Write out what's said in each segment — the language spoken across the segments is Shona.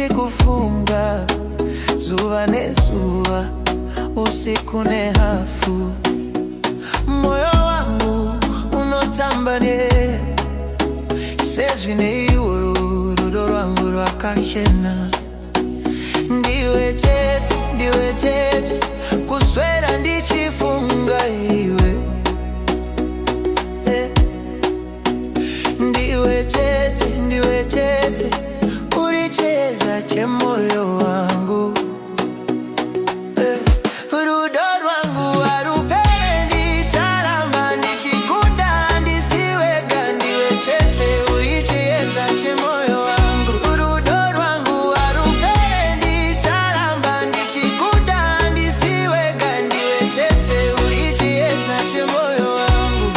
Kufunga zuva ne zuva, usiku ne hafu, moyo wangu unotambane sezvine iwe rudo rwangu rwakachena. Ndiwe chete kuswera ndichifunga iwe, ndiwe chete uricheza chemoyo wangu. Rudo rwangu harupendi charamba, ndichikuda ndisiwega. Ndiwe chete uricheza chemoyo wangu. Rudo rwangu harupendi charamba, ndichikuda ndisiwega. Ndiwe chete uricheza chemoyo wangu.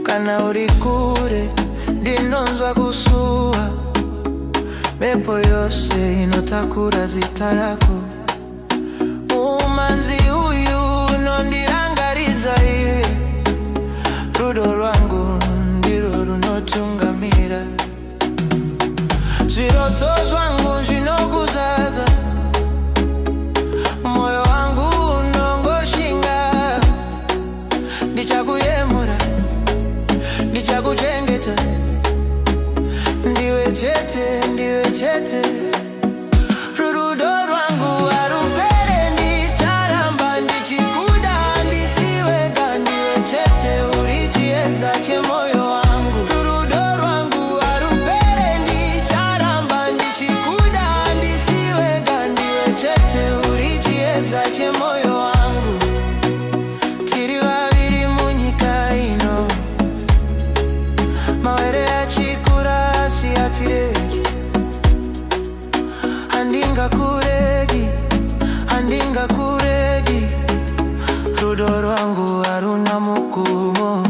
Kana uri kure ndinonzwa kusuwa, mepo yose inotakura zita rako. Umanzi uyu nondirangariza iwe, rudo rwangu ndirwo runotungamira. Zviroto zvangu zvinokuzaza, moyo wangu unongoshinga. Ndichakuyemura, ndichakuchengeta. Ndiwe chete rudo rwangu harupendi charamba, ndichikuda ndisiwega. Ndiwe chete uricheza chemoyo wangu. Rudo rwangu harupendi charamba, ndichikuda ndisiwega. Ndiwe chete uricheza chemoyo wangu. Tiri vaviri munyika ino, mawere achikura siatireki. Handingakuregi, rudo rwangu haruna mukumo.